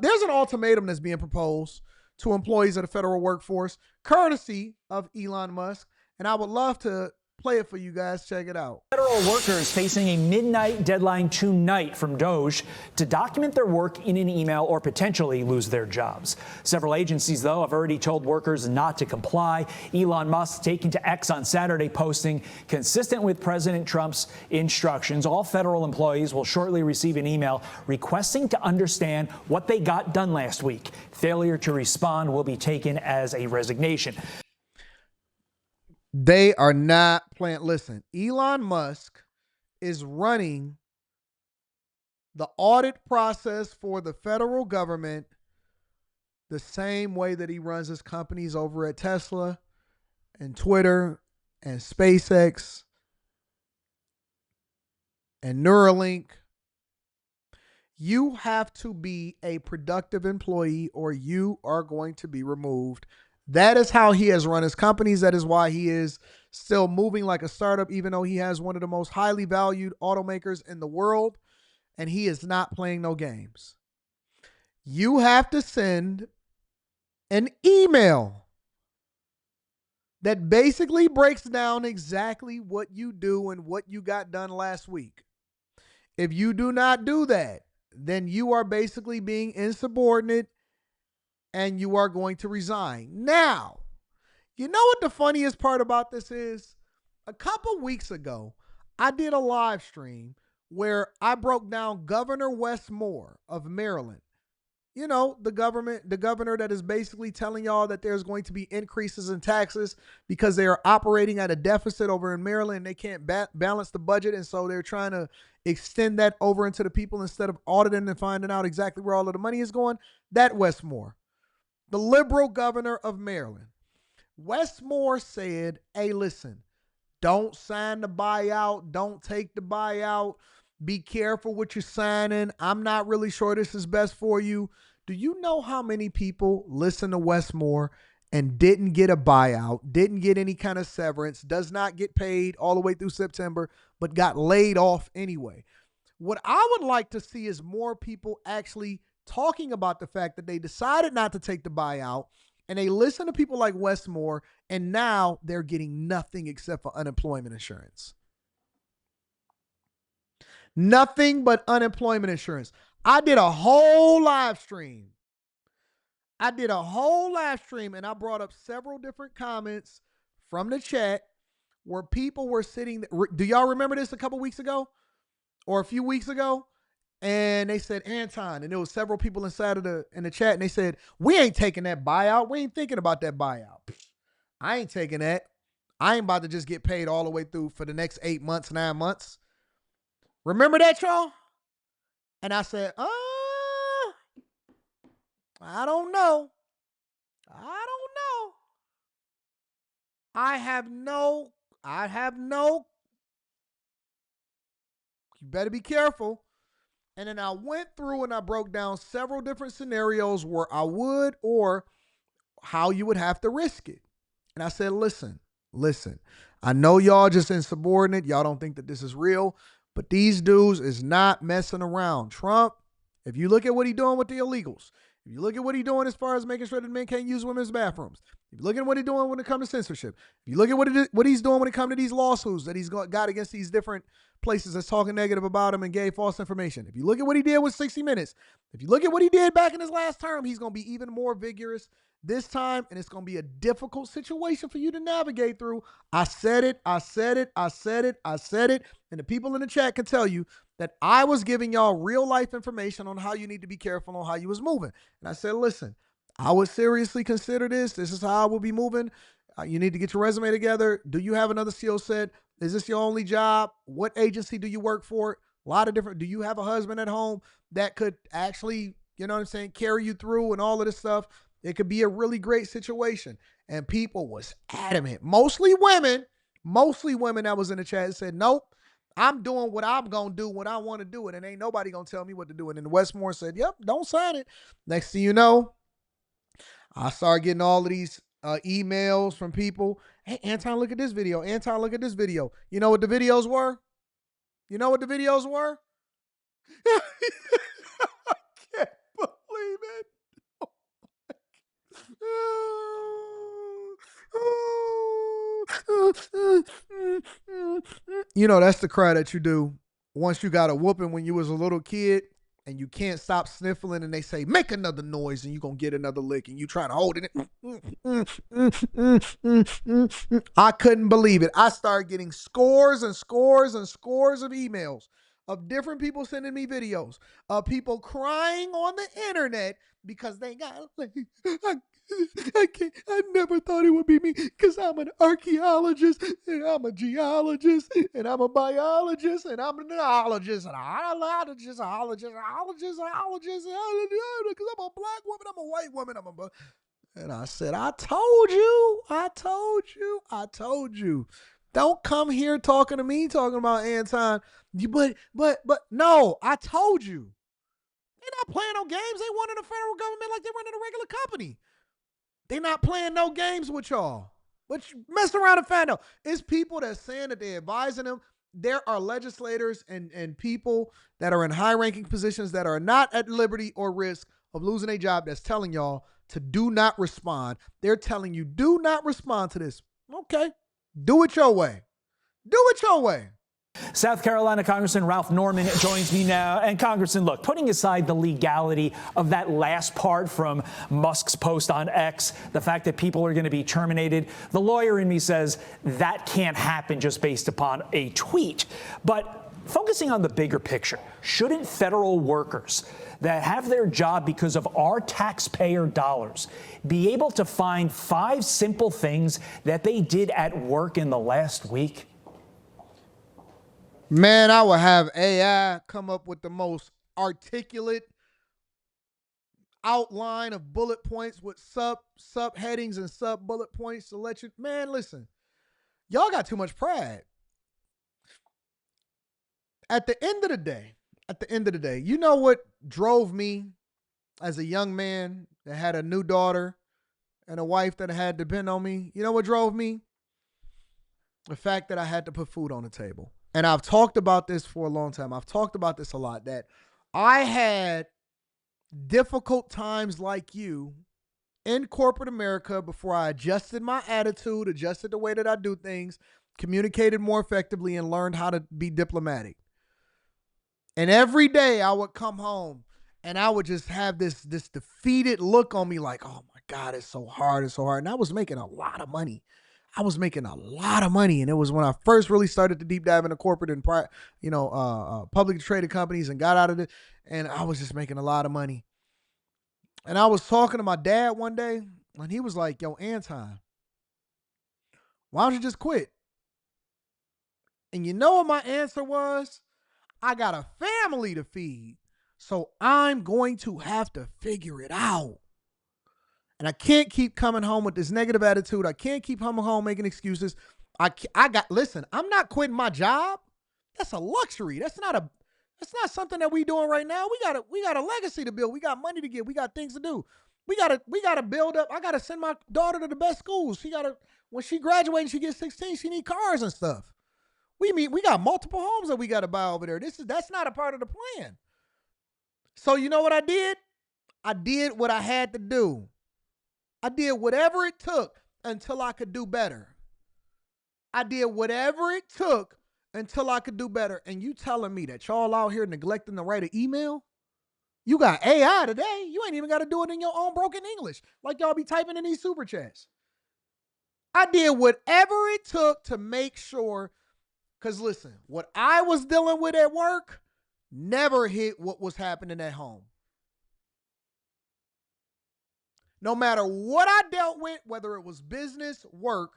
There's an ultimatum that's being proposed to employees of the federal workforce, courtesy of Elon Musk, and I would love to play it for you guys. Check it out. Federal workers facing a midnight deadline tonight from DOJ to document their work in an email or potentially lose their jobs. Several agencies, though, have already told workers not to comply. Elon Musk taking to X on Saturday, posting, consistent with President Trump's instructions, all federal employees will shortly receive an email requesting to understand what they got done last week. Failure to respond will be taken as a resignation. They are not playing. Listen, Elon Musk is running the audit process for the federal government the same way that he runs his companies over at Tesla and Twitter and SpaceX and Neuralink. You have to be a productive employee or you are going to be removed. That is how he has run his companies. That is why he is still moving like a startup, even though he has one of the most highly valued automakers in the world, and he is not playing no games. You have to send an email that basically breaks down exactly what you do and what you got done last week. If you do not do that, then you are basically being insubordinate and you are going to resign. Now, you know what the funniest part about this is? A couple weeks ago, I did a live stream where I broke down Governor Wes Moore of Maryland. You know, the governor that is basically telling y'all that there's going to be increases in taxes because they are operating at a deficit over in Maryland. They can't balance the budget, and so they're trying to extend that over into the people instead of auditing and finding out exactly where all of the money is going. That Wes Moore, the liberal governor of Maryland. Wes Moore said, hey, listen, don't sign the buyout. Don't take the buyout. Be careful what you're signing. I'm not really sure this is best for you. Do you know how many people listen to Wes Moore and didn't get a buyout, didn't get any kind of severance, does not get paid all the way through September, but got laid off anyway? What I would like to see is more people actually talking about the fact that they decided not to take the buyout and they listen to people like Wes Moore, and now they're getting nothing except for unemployment insurance. Nothing but unemployment insurance. I did a whole live stream. And I brought up several different comments from the chat where people were sitting. Do y'all remember this a couple weeks ago or a few weeks ago? And they said, Anton, and there was several people inside of in the chat, and they said, we ain't taking that buyout. We ain't thinking about that buyout. I ain't taking that. I ain't about to just get paid all the way through for the next 8 months, 9 months. Remember that, y'all? And I said, I don't know. I have no, you better be careful. And then I went through and I broke down several different scenarios where I would or how you would have to risk it. And I said, listen, I know y'all just insubordinate. Y'all don't think that this is real, but these dudes is not messing around. Trump, if you look at what he's doing with the illegals, if you look at what he's doing as far as making sure that men can't use women's bathrooms, if you look at what he's doing when it comes to censorship, if you look at what he's doing when it comes to these lawsuits that he's got against these different places that's talking negative about him and gave false information, if you look at what he did with 60 Minutes, if you look at what he did back in his last term, he's going to be even more vigorous this time, and it's going to be a difficult situation for you to navigate through. I said it, and the people in the chat can tell you that I was giving y'all real life information on how you need to be careful on how you was moving. And I said, listen, I would seriously consider this. This is how I will be moving. You need to get your resume together. Do you have another skill set? Is this your only job? What agency do you work for? A lot of different. Do you have a husband at home that could actually, you know what I'm saying, carry you through and all of this stuff? It could be a really great situation. And people was adamant. Mostly women that was in the chat said, nope, I'm doing what I'm going to do when I want to do it. And ain't nobody going to tell me what to do. And then Wes Moore said, yep, don't sign it. Next thing you know, I started getting all of these emails from people. Hey, Anton, look at this video. Anton, look at this video. You know what the videos were? I can't believe You know, that's the cry that you do once you got a whooping when you was a little kid and you can't stop sniffling and they say, make another noise and you going to get another lick and you trying to hold it. I couldn't believe it. I started getting scores and scores and scores of emails of different people sending me videos of people crying on the internet because they got I can't. I never thought it would be me because I'm an archaeologist and I'm a geologist and I'm a biologist and I'm an ologist and ologist because I'm a black woman, I'm a white woman, and I said, I told you. Don't come here talking to me, talking about Anton. But no, I told you. They're not playing no games. They wanted the federal government like they running a regular company. They not playing no games with y'all. But you mess around and find out. It's people that's saying that they're advising them. There are legislators and people that are in high-ranking positions that are not at liberty or risk of losing a job that's telling y'all to do not respond. They're telling you, do not respond to this. Okay. Do it your way. South Carolina Congressman Ralph Norman joins me now. And Congressman, look, putting aside the legality of that last part from Musk's post on X, the fact that people are going to be terminated, the lawyer in me says that can't happen just based upon a tweet. But focusing on the bigger picture, shouldn't federal workers that have their job because of our taxpayer dollars be able to find 5 simple things that they did at work in the last week? Man, I would have AI come up with the most articulate outline of bullet points with subheadings and sub bullet points to let you. Man, listen, y'all got too much pride. At the end of the day, you know what drove me as a young man that had a new daughter and a wife that had to depend on me? You know what drove me? The fact that I had to put food on the table. And I've talked about this for a long time. I've talked about this a lot, that I had difficult times like you in corporate America before I adjusted my attitude, adjusted the way that I do things, communicated more effectively, and learned how to be diplomatic. And every day I would come home and I would just have this defeated look on me like, oh my God, it's so hard. And I was making a lot of money. And it was when I first really started to deep dive into corporate and publicly traded companies and got out of it. And I was just making a lot of money. And I was talking to my dad one day and he was like, yo, Anton, why don't you just quit? And you know what my answer was? I got a family to feed, so I'm going to have to figure it out. And I can't keep coming home with this negative attitude. I can't keep coming home making excuses. Listen, I'm not quitting my job. That's a luxury. That's not something that we doing right now. We got a legacy to build. We got money to give. We got things to do. We gotta build up. I gotta send my daughter to the best schools. When she graduates and she gets 16, she need cars and stuff. We got multiple homes that we got to buy over there. That's not a part of the plan. So you know what I did? I did what I had to do. I did whatever it took until I could do better. And you telling me that y'all out here neglecting to write an email? You got AI today. You ain't even got to do it in your own broken English like y'all be typing in these super chats. I did whatever it took to make sure. Because listen, what I was dealing with at work never hit what was happening at home. No matter what I dealt with, whether it was business, work,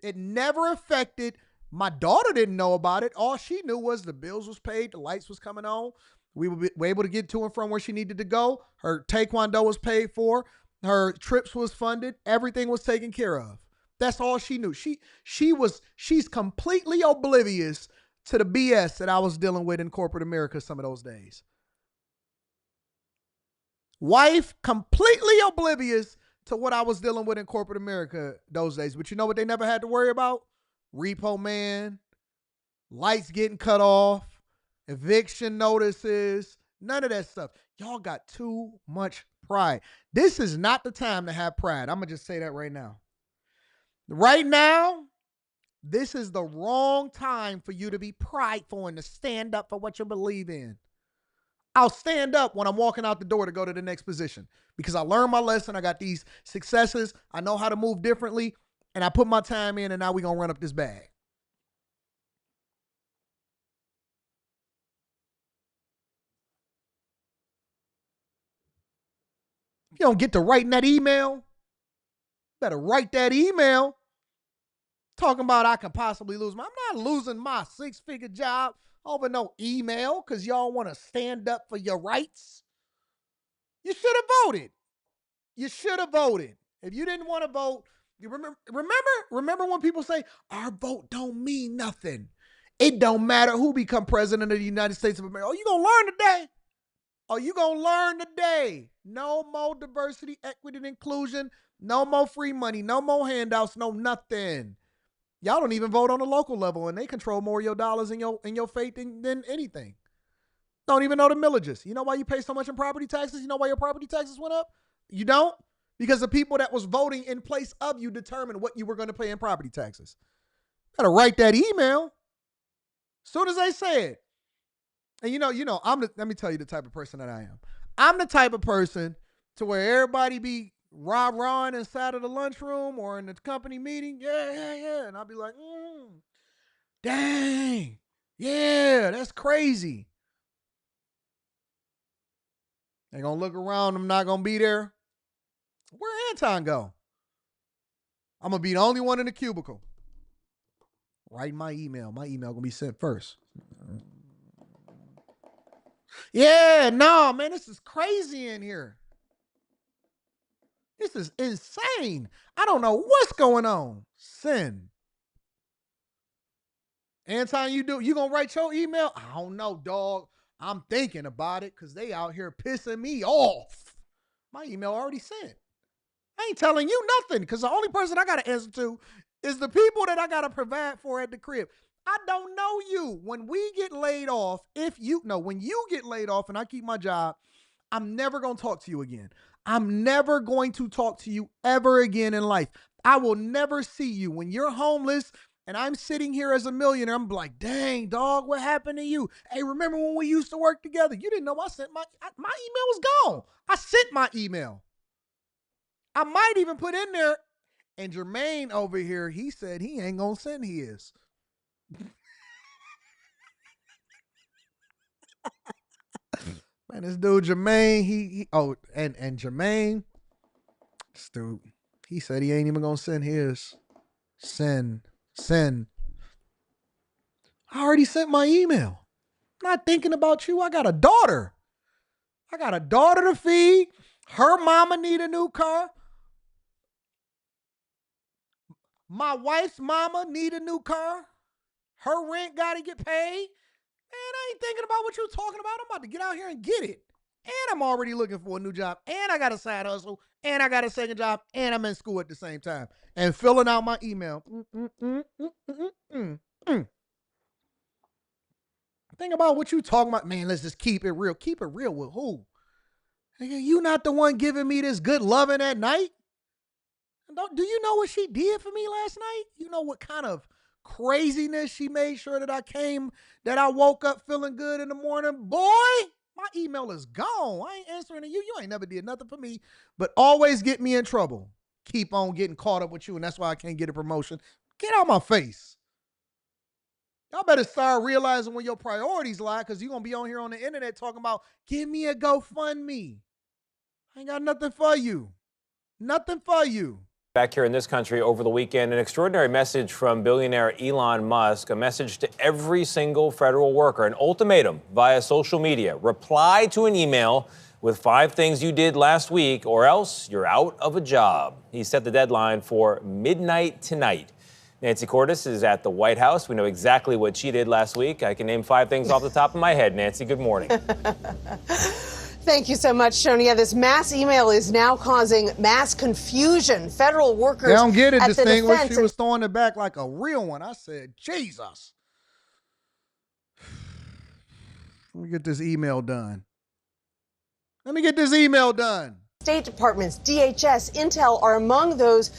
it never affected. My daughter didn't know about it. All she knew was the bills was paid, the lights was coming on. We were able to get to and from where she needed to go. Her taekwondo was paid for. Her trips was funded. Everything was taken care of. That's all she knew. She's completely oblivious to the BS that I was dealing with in corporate America some of those days. Wife completely oblivious to what I was dealing with in corporate America those days. But you know what they never had to worry about? Repo man, lights getting cut off, eviction notices, none of that stuff. Y'all got too much pride. This is not the time to have pride. I'm going to just say that right now. Right now, This is the wrong time for you to be prideful and to stand up for what you believe in. I'll stand up when I'm walking out the door to go to the next position because I learned my lesson. I got these successes. I know how to move differently, and I put my time in, and now we're going to run up this bag. If you don't get to writing that email, better write that email talking about I can possibly lose I'm not losing my 6-figure job over no email because y'all want to stand up for your rights. You should have voted. You should have voted. If you didn't want to vote, you remember when people say our vote don't mean nothing. It don't matter who become president of the United States of America. Oh, you gonna learn today? Oh, you gonna learn today? No more diversity, equity, and inclusion. No more free money. No more handouts. No nothing. Y'all don't even vote on the local level, and they control more of your dollars and your faith than anything. Don't even know the millages. You know why you pay so much in property taxes? You know why your property taxes went up? You don't? Because the people that was voting in place of you determined what you were going to pay in property taxes. Better write that email. As soon as they say it. And let me tell you the type of person that I am. I'm the type of person to where everybody be rah-rahing inside of the lunchroom or in the company meeting. Yeah. And I'll be like, dang. Yeah, that's crazy. They're going to look around. I'm not going to be there. Where Anton go? I'm going to be the only one in the cubicle. Write my email. My email going to be sent first. Yeah, no, man, this is crazy in here. This is insane. I don't know what's going on. Send. Anton, you gonna write your email? I don't know, dog. I'm thinking about it because they out here pissing me off. My email already sent. I ain't telling you nothing because the only person I got to answer to is the people that I got to provide for at the crib. I don't know you. When we get laid off, when you get laid off and I keep my job, I'm never going to talk to you again. I'm never going to talk to you ever again in life. I will never see you. When you're homeless and I'm sitting here as a millionaire, I'm like, dang, dog, what happened to you? Hey, remember when we used to work together? You didn't know I sent my email was gone. I sent my email. I might even put in there, and Jermaine over here, he said he ain't going to send his. Man, this dude Jermaine, and Jermaine, this dude, he said he ain't even gonna send his. Send. I already sent my email. I'm not thinking about you. I got a daughter. To feed. Her mama need a new car. My wife's mama need a new car. Her rent got to get paid. Man, I ain't thinking about what you're talking about. I'm about to get out here and get it. And I'm already looking for a new job. And I got a side hustle. And I got a second job. And I'm in school at the same time. And filling out my email. Think about what you talking about. Man, let's just keep it real. Keep it real with who? You not the one giving me this good loving at night? Do you know what she did for me last night? You know what kind of craziness she made sure that I woke up feeling good in the morning? Boy, my email is gone. I ain't answering to you. You ain't never did nothing for me, but always get me in trouble. Keep on getting caught up with you, and that's why I can't get a promotion. Get out my face. Y'all better start realizing where your priorities lie, because you're going to be on here on the internet talking about, give me a GoFundMe. I ain't got nothing for you. Nothing for you. Back here in this country over the weekend, an extraordinary message from billionaire Elon Musk, a message to every single federal worker, an ultimatum via social media. Reply to an email with 5 things you did last week or else you're out of a job. He set the deadline for midnight tonight. Nancy Cordes is at the White House. We know exactly what she did last week. I can name 5 things off the top of my head. Nancy, good morning. Thank you so much, Shonia. This mass email is now causing mass confusion. Federal workers they don't get it. At this the thing where defense she was throwing it back like a real one. I said, Jesus. Let me get this email done. State departments, DHS, Intel are among those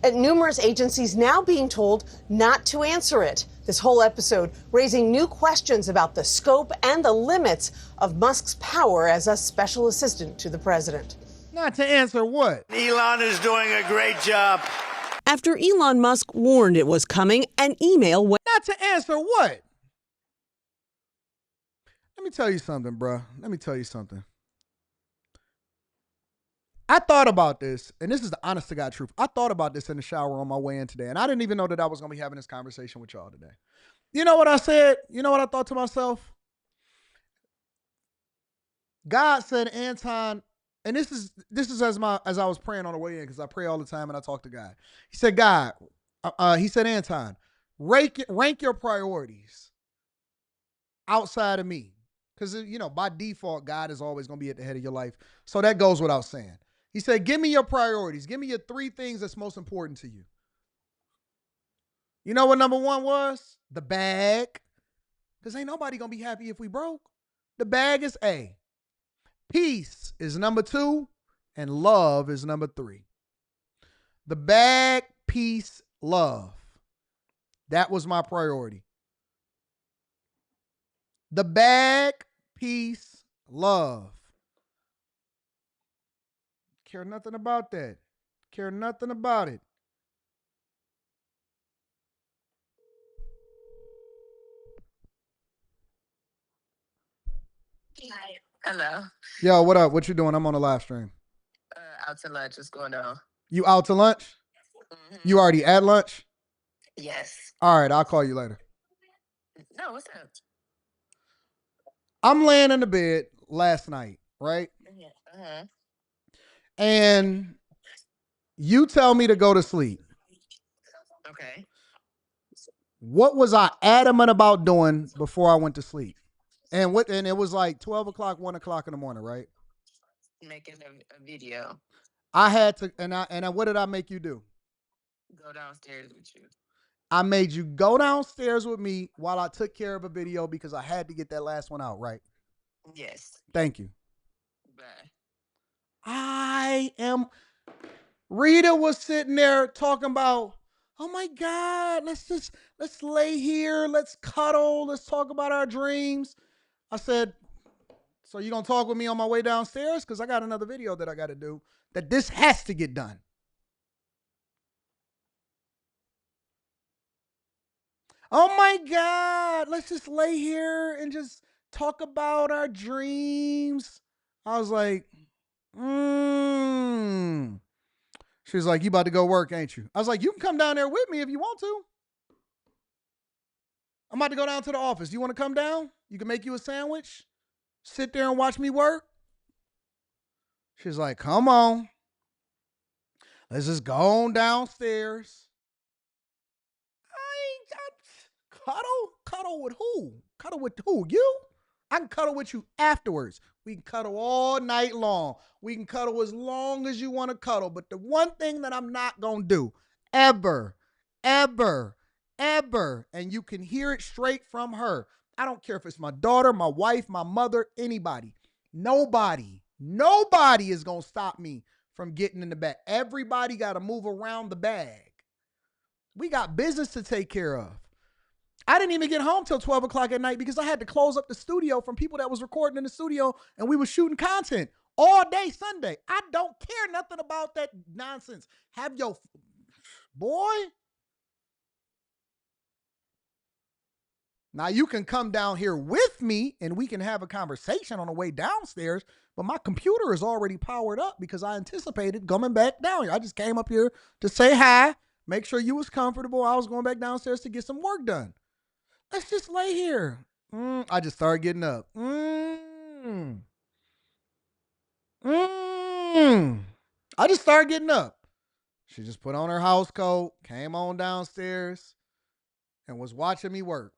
at numerous agencies now being told not to answer it. This whole episode raising new questions about the scope and the limits of Musk's power as a special assistant to the president. Not to answer what? Elon is doing a great job. After Elon Musk warned it was coming, an email went. Not to answer what? Let me tell you something, bruh. Let me tell you something. I thought about this, and this is the honest to God truth. I thought about this in the shower on my way in today, and I didn't even know that I was going to be having this conversation with y'all today. You know what I said? You know what I thought to myself? God said, Anton, and this is as I was praying on the way in, because I pray all the time and I talk to God. He said, God, he said, Anton, rank your priorities outside of me. Because, by default, God is always going to be at the head of your life. So that goes without saying. He said, give me your priorities. Give me your 3 things that's most important to you. You know what number 1 was? The bag. Because ain't nobody going to be happy if we broke. The bag is A. Peace is number 2. And love is number 3. The bag, peace, love. That was my priority. The bag, peace, love. Care nothing about that. Care nothing about it. Hi. Hello. Yo, what up? What you doing? I'm on a live stream. Out to lunch. What's going on? You out to lunch? Mm-hmm. You already at lunch? Yes. All right, I'll call you later. No, what's up? I'm laying in the bed last night, right? Uh-huh. And you tell me to go to sleep. Okay. What was I adamant about doing before I went to sleep? And it was like 12 o'clock, 1 o'clock in the morning, right? Making a video. I had to, what did I make you do? Go downstairs with you. I made you go downstairs with me while I took care of a video because I had to get that last one out, right? Yes. Thank you. Bye. Rita was sitting there talking about, oh my God, let's lay here, let's cuddle, let's talk about our dreams. I said, so you gonna talk with me on my way downstairs? Because I got another video that I got to do, that this has to get done. Oh my God, let's just lay here and just talk about our dreams. I was like, She was like, you about to go work, ain't you? I was like, you can come down there with me if you want to. I'm about to go down to the office. You want to come down? You can make you a sandwich. Sit there and watch me work. She's like, come on. Let's just go on downstairs. Cuddle with who? Cuddle with who? You? I can cuddle with you afterwards. We can cuddle all night long. We can cuddle as long as you want to cuddle. But the one thing that I'm not going to do, ever, and you can hear it straight from her. I don't care if it's my daughter, my wife, my mother, anybody. Nobody is going to stop me from getting in the bag. Everybody got to move around the bag. We got business to take care of. I didn't even get home till 12 o'clock at night because I had to close up the studio from people that was recording in the studio, and we were shooting content all day Sunday. I don't care nothing about that nonsense. Have your boy. Now you can come down here with me and we can have a conversation on the way downstairs, but my computer is already powered up because I anticipated coming back down here. I just came up here to say hi, make sure you was comfortable. I was going back downstairs to get some work done. Let's just lay here. I just started getting up. I just started getting up. She just put on her house coat, came on downstairs, and was watching me work.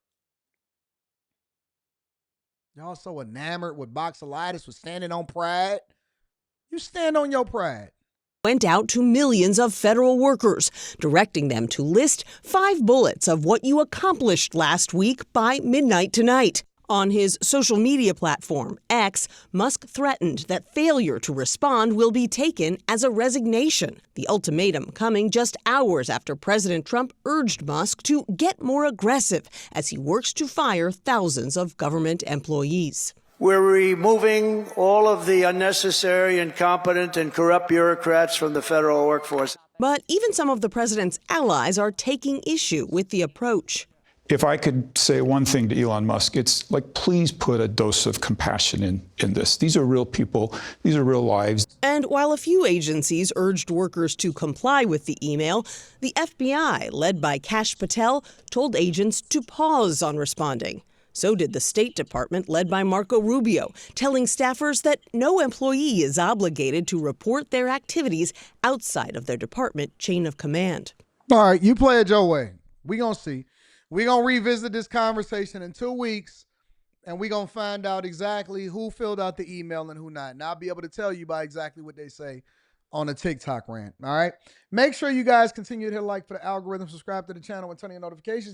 Y'all so enamored with boxelitis, with standing on pride. You stand on your pride. Went out to millions of federal workers, directing them to list 5 bullets of what you accomplished last week by midnight tonight. On his social media platform, X, Musk threatened that failure to respond will be taken as a resignation. The ultimatum coming just hours after President Trump urged Musk to get more aggressive as he works to fire thousands of government employees. We're removing all of the unnecessary, incompetent, and corrupt bureaucrats from the federal workforce. But even some of the president's allies are taking issue with the approach. If I could say one thing to Elon Musk, it's like, please put a dose of compassion in this. These are real people. These are real lives. And while a few agencies urged workers to comply with the email, the FBI, led by Kash Patel, told agents to pause on responding. So did the State Department, led by Marco Rubio, telling staffers that no employee is obligated to report their activities outside of their department chain of command. All right, you play it your way. We gonna see. We gonna revisit this conversation in 2 weeks, and we gonna find out exactly who filled out the email and who not. And I'll be able to tell you by exactly what they say on a TikTok rant. All right. Make sure you guys continue to hit like for the algorithm, subscribe to the channel, and turn on your notifications.